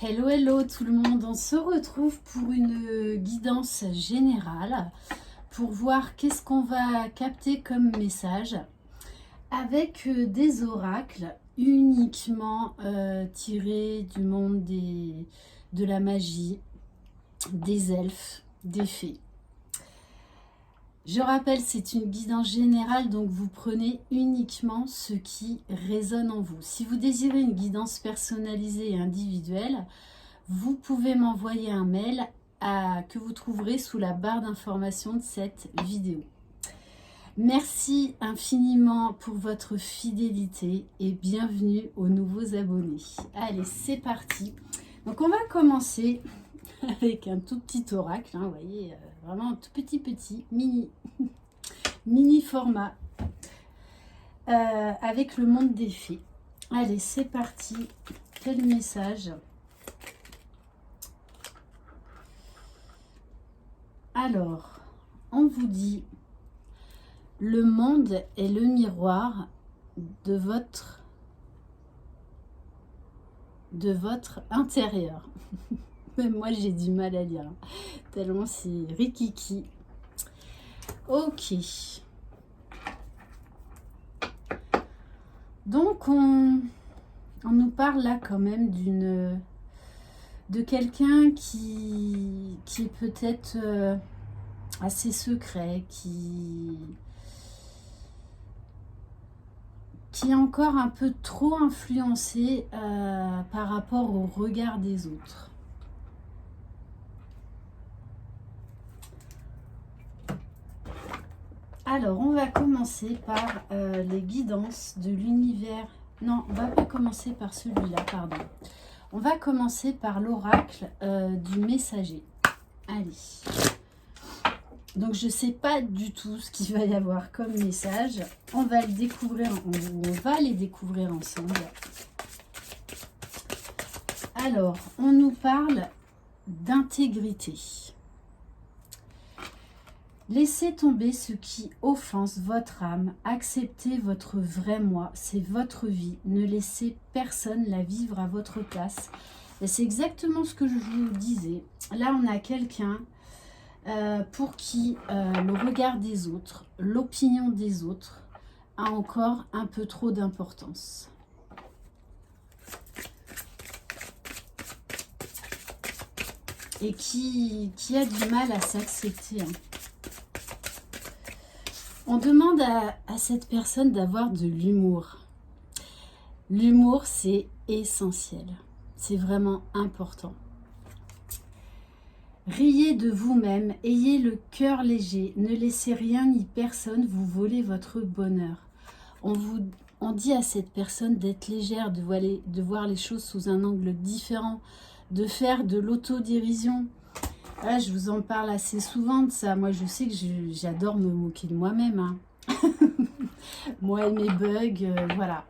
Hello, hello tout le monde, on se retrouve pour une guidance générale pour voir qu'est-ce qu'on va capter comme message avec des oracles uniquement tirés du monde de la magie, des elfes, des fées. Je rappelle, c'est une guidance générale, donc vous prenez uniquement ce qui résonne en vous. Si vous désirez une guidance personnalisée et individuelle, vous pouvez m'envoyer un mail que vous trouverez sous la barre d'information de cette vidéo. Merci infiniment pour votre fidélité et bienvenue aux nouveaux abonnés. Allez, c'est parti. Donc on va commencer avec un tout petit oracle, hein, vous voyez, vraiment tout petit, mini format, avec le monde des fées. Allez, c'est parti. Quel message? Alors, on vous dit, le monde est le miroir de votre intérieur. Même moi, j'ai du mal à lire, tellement c'est rikiki. Ok. Donc, on nous parle là quand même de quelqu'un qui est peut-être assez secret, qui est encore un peu trop influencé par rapport au regard des autres. Alors, on va commencer par les guidances de l'univers. Non, on va pas commencer par celui-là, pardon. On va commencer par l'oracle du messager. Allez. Donc, je ne sais pas du tout ce qu'il va y avoir comme message. On va le découvrir, on va les découvrir ensemble. Alors, on nous parle d'intégrité. Laissez tomber ce qui offense votre âme, acceptez votre vrai moi, c'est votre vie, ne laissez personne la vivre à votre place. Et c'est exactement ce que je vous disais. Là, on a quelqu'un pour qui le regard des autres, l'opinion des autres a encore un peu trop d'importance. Et qui a du mal à s'accepter. On demande à cette personne d'avoir de l'humour. L'humour, c'est essentiel. C'est vraiment important. Riez de vous-même, ayez le cœur léger, ne laissez rien ni personne vous voler votre bonheur. On dit à cette personne d'être légère, de voir les choses sous un angle différent, de faire de l'autodérision. Là, je vous en parle assez souvent de ça. Moi, je sais que j'adore me moquer de moi-même. Hein. Moi et mes bugs, voilà.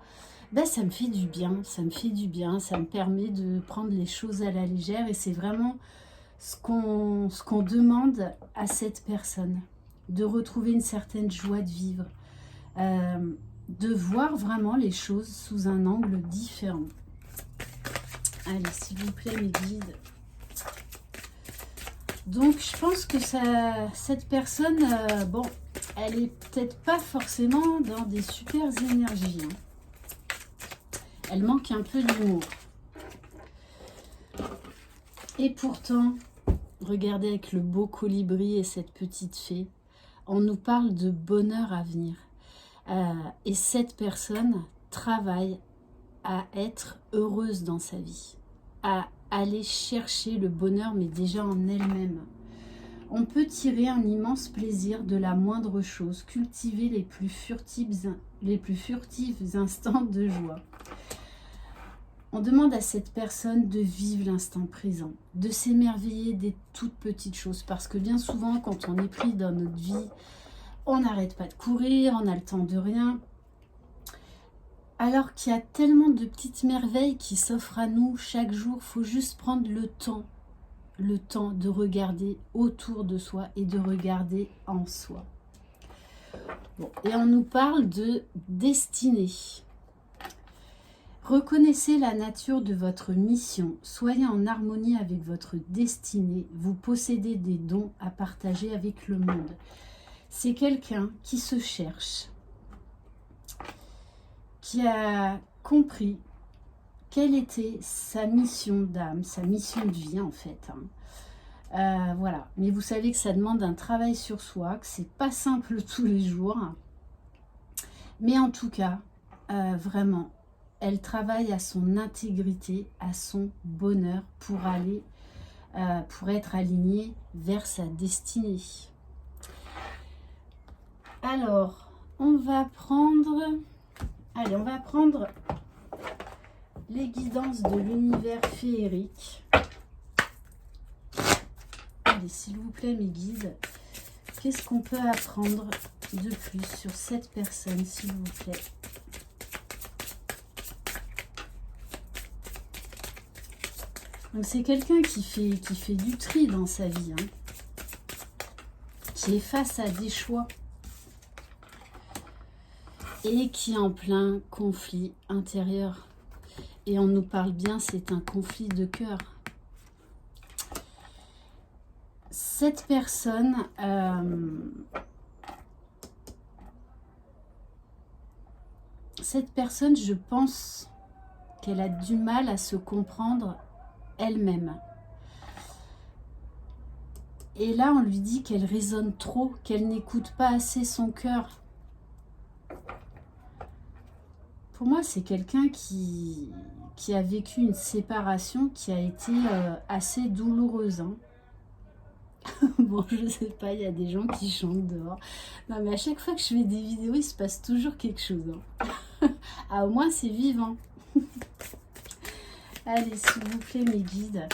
Ben, ça me fait du bien, ça me permet de prendre les choses à la légère. Et c'est vraiment ce qu'on demande à cette personne. De retrouver une certaine joie de vivre. De voir vraiment les choses sous un angle différent. Allez, s'il vous plaît, mes guides. Donc, je pense que cette personne, bon, elle est peut-être pas forcément dans des super énergies. Hein. Elle manque un peu d'humour. Et pourtant, regardez avec le beau colibri et cette petite fée, on nous parle de bonheur à venir. Et cette personne travaille à être heureuse dans sa vie, à aller chercher le bonheur, mais déjà en elle-même. On peut tirer un immense plaisir de la moindre chose, cultiver les plus furtifs instants de joie. On demande à cette personne de vivre l'instant présent, de s'émerveiller des toutes petites choses, parce que bien souvent, quand on est pris dans notre vie, on n'arrête pas de courir, on a le temps de rien. Alors qu'il y a tellement de petites merveilles qui s'offrent à nous chaque jour, il faut juste prendre le temps de regarder autour de soi et de regarder en soi. Bon, et on nous parle de destinée. Reconnaissez la nature de votre mission, soyez en harmonie avec votre destinée, vous possédez des dons à partager avec le monde. C'est quelqu'un qui se cherche, qui a compris quelle était sa mission d'âme, sa mission de vie en fait. Voilà, mais vous savez que ça demande un travail sur soi, que c'est pas simple tous les jours. Mais en tout cas, vraiment, elle travaille à son intégrité, à son bonheur pour aller, pour être alignée vers sa destinée. Alors, on va prendre les guidances de l'univers féerique. Allez, s'il vous plaît, mes guides, qu'est-ce qu'on peut apprendre de plus sur cette personne, s'il vous plaît? Donc c'est quelqu'un qui fait du tri dans sa vie, hein, qui est face à des choix et qui est en plein conflit intérieur. Et on nous parle bien, c'est un conflit de cœur. Cette personne, je pense qu'elle a du mal à se comprendre elle-même. Et là, on lui dit qu'elle raisonne trop, qu'elle n'écoute pas assez son cœur. Pour moi, c'est quelqu'un qui a vécu une séparation qui a été assez douloureuse. Hein. Bon, je sais pas, il y a des gens qui chantent dehors. Non, mais à chaque fois que je fais des vidéos, il se passe toujours quelque chose. Hein. Ah, au moins, c'est vivant. Allez, s'il vous plaît, mes guides.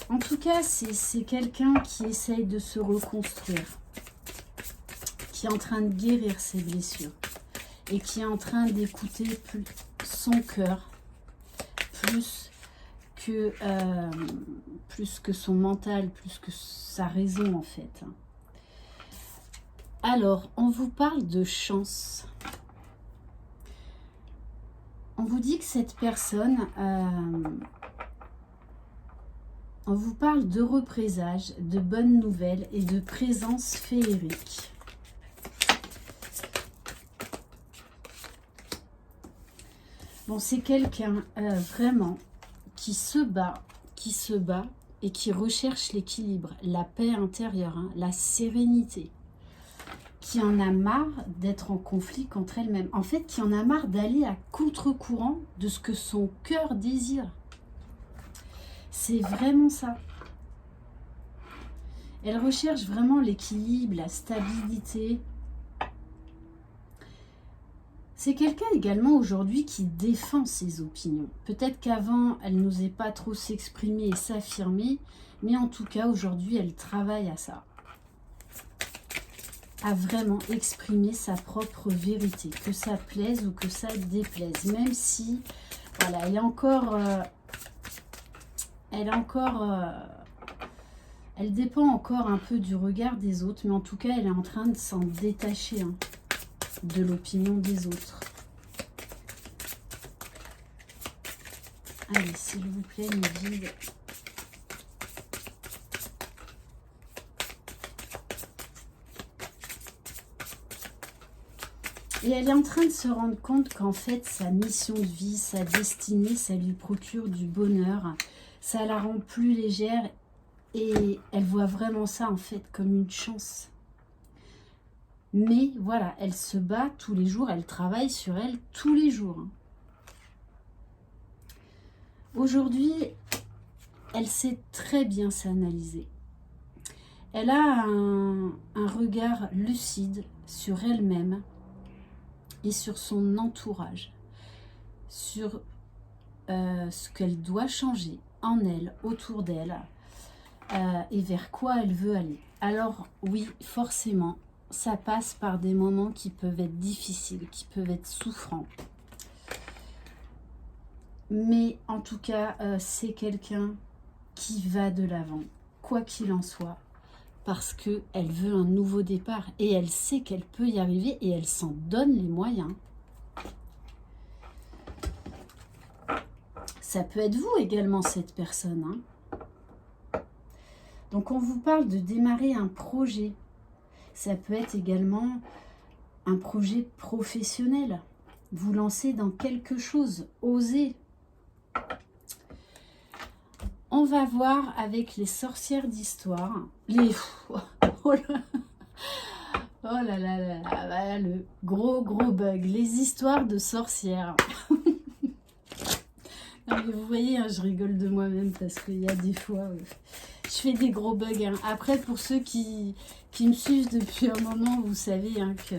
En tout cas, c'est quelqu'un qui essaye de se reconstruire, qui est en train de guérir ses blessures et qui est en train d'écouter son cœur plus que son mental, plus que sa raison, en fait. Alors, on vous parle de chance. On vous dit que cette personne, on vous parle d'heureux présages, de bonnes nouvelles et de présence féerique. Bon, c'est quelqu'un vraiment qui se bat et qui recherche l'équilibre, la paix intérieure, hein, la sérénité, qui en a marre d'être en conflit contre elle-même. En fait, qui en a marre d'aller à contre-courant de ce que son cœur désire. C'est vraiment ça. Elle recherche vraiment l'équilibre, la stabilité. C'est quelqu'un également aujourd'hui qui défend ses opinions. Peut-être qu'avant, elle n'osait pas trop s'exprimer et s'affirmer, mais en tout cas, aujourd'hui, elle travaille à ça. À vraiment exprimer sa propre vérité, que ça plaise ou que ça déplaise. Même si, voilà, elle dépend encore un peu du regard des autres, mais en tout cas, elle est en train de s'en détacher, hein, de l'opinion des autres. Allez, s'il vous plaît, mes guides. Et elle est en train de se rendre compte qu'en fait, sa mission de vie, sa destinée, ça lui procure du bonheur. Ça la rend plus légère et elle voit vraiment ça en fait comme une chance. Mais voilà, elle se bat tous les jours, elle travaille sur elle tous les jours. Aujourd'hui, elle sait très bien s'analyser. Elle a un regard lucide sur elle-même et sur son entourage, sur ce qu'elle doit changer en elle, autour d'elle, et vers quoi elle veut aller. Alors oui, forcément, ça passe par des moments qui peuvent être difficiles, qui peuvent être souffrants. Mais en tout cas, c'est quelqu'un qui va de l'avant, quoi qu'il en soit, parce qu'elle veut un nouveau départ et elle sait qu'elle peut y arriver et elle s'en donne les moyens. Ça peut être vous également, cette personne, hein. Donc, on vous parle de démarrer un projet. Ça peut être également un projet professionnel. Vous lancez dans quelque chose. Osez. On va voir avec les sorcières d'histoire. Les... Oh là là là là, le gros bug. Les histoires de sorcières. Non, mais vous voyez, hein, je rigole de moi-même parce qu'il y a des fois, je fais des gros bugs, hein. Après, pour ceux qui me suivent depuis un moment, vous savez, hein, que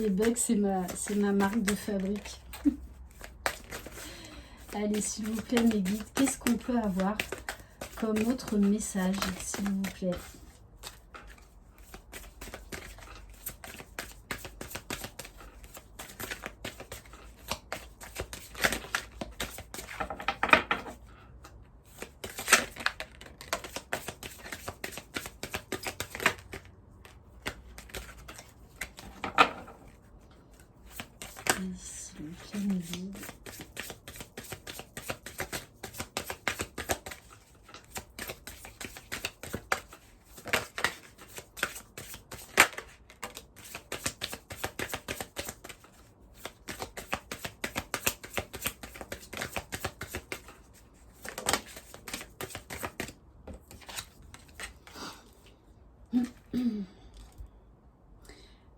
les bugs, c'est ma marque de fabrique. Allez, s'il vous plaît, mes guides, qu'est-ce qu'on peut avoir comme autre message, s'il vous plaît? S'il vous plaît, mes guides.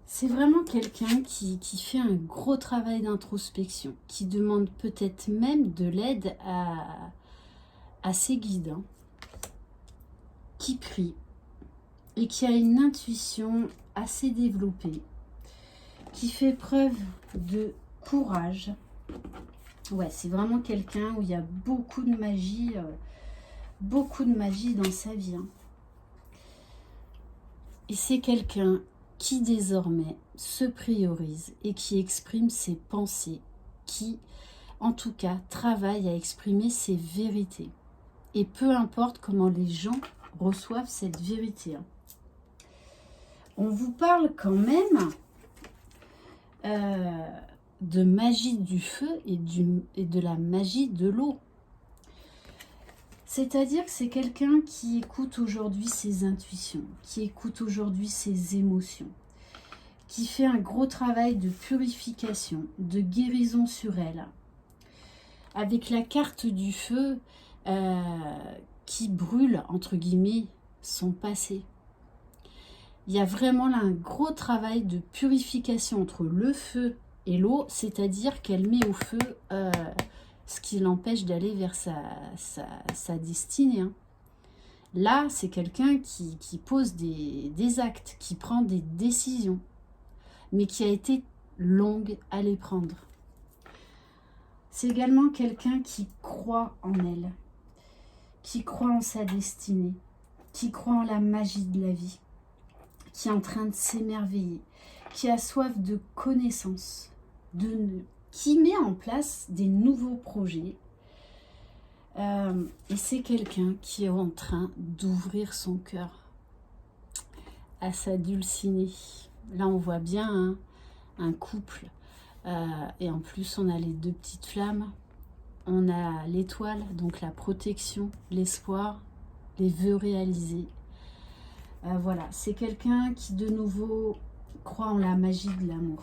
C'est vraiment quelqu'un qui fait un gros travail d'introspection, qui demande peut-être même de l'aide à ses guides, hein, qui prie et qui a une intuition assez développée, qui fait preuve de courage. Ouais, c'est vraiment quelqu'un où il y a beaucoup de magie dans sa vie, hein. Et c'est quelqu'un qui désormais se priorise et qui exprime ses pensées, qui, en tout cas, travaille à exprimer ses vérités. Et peu importe comment les gens reçoivent cette vérité, hein. On vous parle quand même de magie du feu et de la magie de l'eau. C'est-à-dire que c'est quelqu'un qui écoute aujourd'hui ses intuitions, qui écoute aujourd'hui ses émotions, qui fait un gros travail de purification, de guérison sur elle. Avec la carte du feu qui brûle, entre guillemets, son passé. Il y a vraiment là un gros travail de purification entre le feu et l'eau, c'est-à-dire qu'elle met au feu ce qui l'empêche d'aller vers sa destinée, hein. Là, c'est quelqu'un qui pose des actes, qui prend des décisions, mais qui a été longue à les prendre. C'est également quelqu'un qui croit en elle, qui croit en sa destinée, qui croit en la magie de la vie, qui est en train de s'émerveiller, qui a soif de connaissances, qui met en place des nouveaux projets. Et c'est quelqu'un qui est en train d'ouvrir son cœur à sa dulcinée. Là, on voit bien, hein, un couple. Et en plus, on a les deux petites flammes. On a l'étoile, donc la protection, l'espoir, les vœux réalisés. Voilà, c'est quelqu'un qui, de nouveau, croit en la magie de l'amour.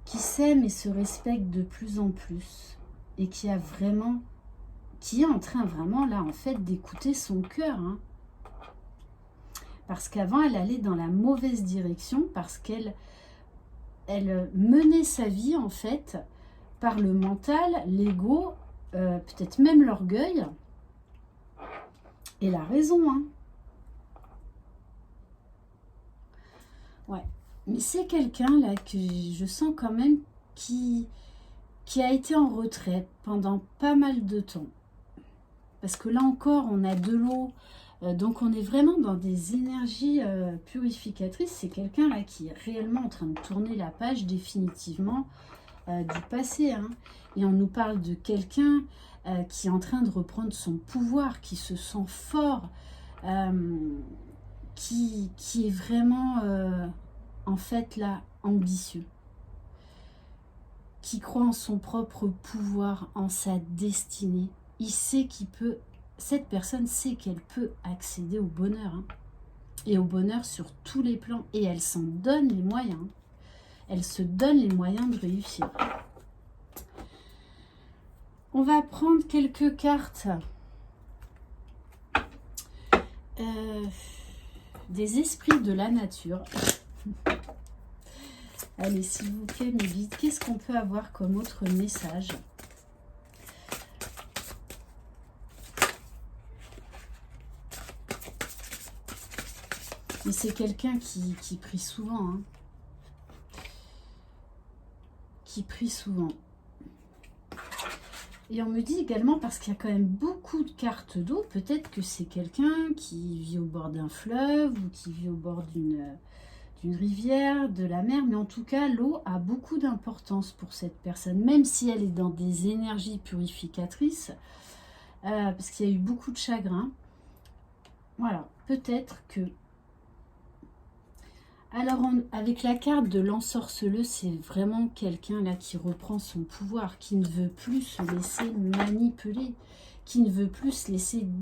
Qui s'aime et se respecte de plus en plus. Et qui est en train vraiment, là, en fait, d'écouter son cœur, hein. Parce qu'avant, elle allait dans la mauvaise direction, parce qu'elle menait sa vie, en fait, par le mental, l'ego, peut-être même l'orgueil, et la raison, hein. Ouais. Mais c'est quelqu'un, là, que je sens quand même qui a été en retrait pendant pas mal de temps. Parce que là encore, on a de l'eau, donc on est vraiment dans des énergies purificatrices. C'est quelqu'un là qui est réellement en train de tourner la page définitivement du passé, hein. Et on nous parle de quelqu'un qui est en train de reprendre son pouvoir, qui se sent fort, qui est vraiment en fait là ambitieux, qui croit en son propre pouvoir, en sa destinée. Il sait qu'il peut, cette personne sait qu'elle peut accéder au bonheur, hein, et au bonheur sur tous les plans, et elle s'en donne les moyens. Elle se donne les moyens de réussir. On va prendre quelques cartes des esprits de la nature. Allez, s'il vous plaît, mes guides, qu'est-ce qu'on peut avoir comme autre message? Et c'est quelqu'un qui prie souvent, hein. Qui prie souvent. Et on me dit également, parce qu'il y a quand même beaucoup de cartes d'eau, peut-être que c'est quelqu'un qui vit au bord d'un fleuve ou qui vit au bord d'une rivière, de la mer, mais en tout cas, l'eau a beaucoup d'importance pour cette personne, même si elle est dans des énergies purificatrices, parce qu'il y a eu beaucoup de chagrin. Voilà, peut-être que... Alors, avec la carte de l'ensorceleux, c'est vraiment quelqu'un là qui reprend son pouvoir, qui ne veut plus se laisser manipuler, qui ne veut plus se laisser